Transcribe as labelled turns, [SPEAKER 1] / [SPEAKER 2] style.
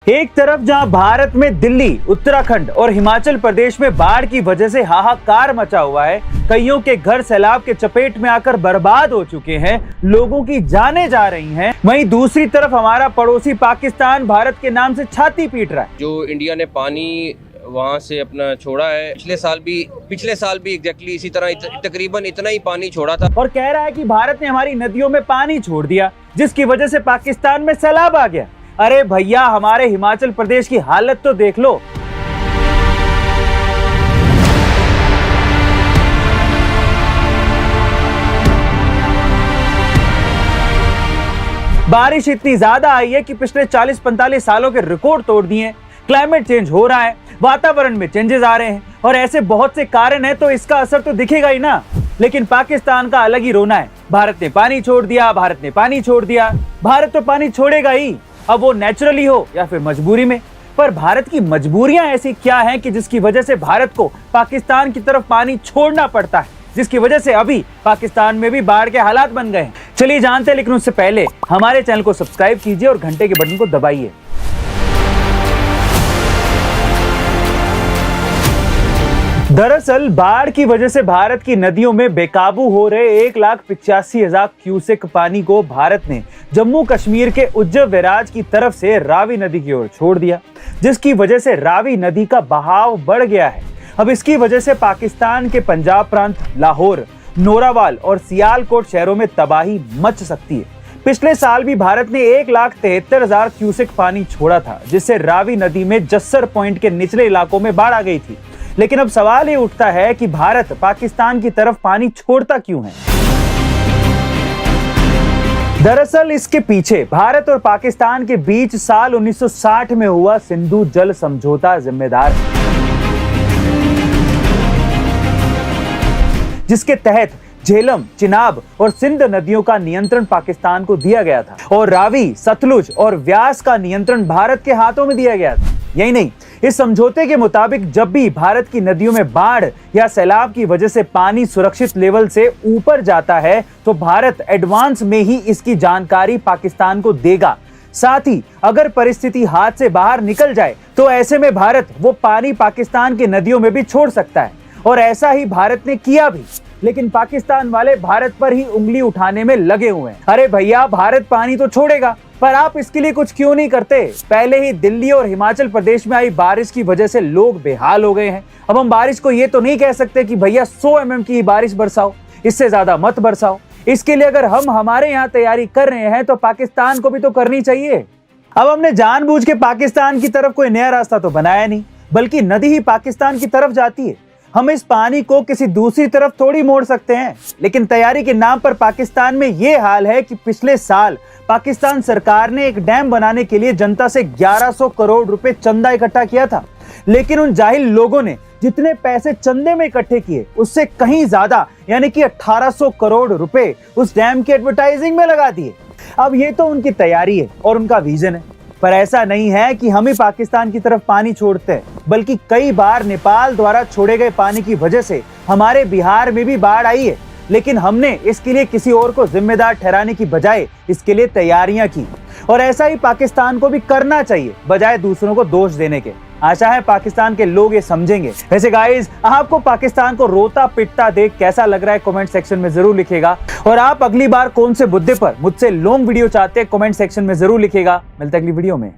[SPEAKER 1] एक तरफ जहां भारत में दिल्ली, उत्तराखंड और हिमाचल प्रदेश में बाढ़ की वजह से हाहाकार मचा हुआ है, कईयों के घर सैलाब के चपेट में आकर बर्बाद हो चुके हैं, लोगों की जानें जा रही हैं, वहीं दूसरी तरफ हमारा पड़ोसी पाकिस्तान भारत के नाम से छाती पीट रहा है।
[SPEAKER 2] जो इंडिया ने पानी वहाँ से अपना छोड़ा है, पिछले साल भी एग्जैक्टली इसी तरह तकरीबन इतना ही पानी छोड़ा था,
[SPEAKER 1] और कह रहा है कि भारत ने हमारी नदियों में पानी छोड़ दिया जिसकी वजह से पाकिस्तान में सैलाब आ गया। अरे भैया, हमारे हिमाचल प्रदेश की हालत तो देख लो। बारिश इतनी ज्यादा आई है कि पिछले 40-45 सालों के रिकॉर्ड तोड़ दिए। क्लाइमेट चेंज हो रहा है, वातावरण में चेंजेस आ रहे हैं और ऐसे बहुत से कारण हैं, तो इसका असर तो दिखेगा ही ना। लेकिन पाकिस्तान का अलग ही रोना है। भारत ने पानी छोड़ दिया, भारत ने पानी छोड़ दिया। भारत तो पानी छोड़ेगा ही, अब वो नेचुरली हो या फिर मजबूरी में। पर भारत की मजबूरियां ऐसी क्या हैं कि जिसकी वजह से भारत को पाकिस्तान की तरफ पानी छोड़ना पड़ता है, जिसकी वजह से अभी पाकिस्तान में भी बाढ़ के हालात बन गए हैं। चलिए जानते हैं, लेकिन उससे पहले हमारे चैनल को सब्सक्राइब कीजिए और घंटे के बटन को दबाइए। दरअसल बाढ़ की वजह से भारत की नदियों में बेकाबू हो रहे 1,85,000 क्यूसेक पानी को भारत ने जम्मू कश्मीर के उज्जव बैराज की तरफ से रावी नदी की ओर छोड़ दिया, जिसकी वजह से रावी नदी का बहाव बढ़ गया है। अब इसकी वजह से पाकिस्तान के पंजाब प्रांत, लाहौर, नौरावाल और सियालकोट शहरों में तबाही मच सकती है। पिछले साल भी भारत ने 1,73,000 क्यूसेक पानी छोड़ा था, जिससे रावी नदी में जस्सर पॉइंट के निचले इलाकों में बाढ़ आ गई थी। लेकिन अब सवाल ये उठता है कि भारत पाकिस्तान की तरफ पानी छोड़ता क्यों है। दरअसल इसके पीछे भारत और पाकिस्तान के बीच साल 1960 में हुआ सिंधु जल समझौता जिम्मेदार है, जिसके तहत झेलम, चिनाब और सिंध नदियों का नियंत्रण पाकिस्तान को दिया गया था और रावी, सतलुज और व्यास का नियंत्रण भारत के हाथों में दिया गया था। यही नहीं, इस समझौते के मुताबिक जब भी भारत की नदियों में बाढ़ या सैलाब की वजह से पानी सुरक्षित लेवल से ऊपर जाता है, तो भारत एडवांस में ही इसकी जानकारी पाकिस्तान को देगा। साथ ही अगर परिस्थिति हाथ से बाहर निकल जाए तो ऐसे में भारत वो पानी पाकिस्तान की नदियों में भी छोड़ सकता है, और ऐसा ही भारत ने किया भी। लेकिन पाकिस्तान वाले भारत पर ही उंगली उठाने में लगे हुए हैं। अरे भैया, भारत पानी तो छोड़ेगा, पर आप इसके लिए कुछ क्यों नहीं करते? पहले ही दिल्ली और हिमाचल प्रदेश में आई बारिश की वजह से लोग बेहाल हो गए हैं। अब हम बारिश को ये तो नहीं कह सकते कि भैया 100 mm की बारिश बरसाओ, इससे ज्यादा मत बरसाओ। इसके लिए अगर हम हमारे यहाँ तैयारी कर रहे हैं तो पाकिस्तान को भी तो करनी चाहिए। अब हमने जानबूझ के पाकिस्तान की तरफ कोई नया रास्ता तो बनाया नहीं, बल्कि नदी ही पाकिस्तान की तरफ जाती है। हम इस पानी को किसी दूसरी तरफ थोड़ी मोड़ सकते हैं, लेकिन तैयारी के नाम पर पाकिस्तान में ये हाल है कि पिछले साल पाकिस्तान सरकार ने एक डैम बनाने के लिए जनता से 1100 करोड़ रुपए चंदा इकट्ठा किया था। लेकिन उन जाहिल लोगों ने जितने पैसे चंदे में इकट्ठे किए, उससे कहीं ज्यादा यानी कि 1800 करोड़ रुपए उस डैम की एडवर्टाइजिंग में लगा दिए। अब ये तो उनकी तैयारी है और उनका विजन है, पर ऐसा नहीं है कि हम ही पाकिस्तान की तरफ पानी छोड़ते हैं, बल्कि कई बार नेपाल द्वारा छोड़े गए पानी की वजह से हमारे बिहार में भी बाढ़ आई है। लेकिन हमने इसके लिए किसी और को जिम्मेदार ठहराने की बजाय इसके लिए तैयारियां की, और ऐसा ही पाकिस्तान को भी करना चाहिए, बजाय दूसरों को दोष देने के। आशा है पाकिस्तान के लोग ये समझेंगे। वैसे गाइस, आपको पाकिस्तान को रोता पिटता देख कैसा लग रहा है कमेंट सेक्शन में जरूर लिखिएगा, और आप अगली बार कौन से मुद्दे पर मुझसे लॉन्ग वीडियो चाहते हैं कमेंट सेक्शन में जरूर लिखिएगा। मिलते हैं अगली वीडियो में।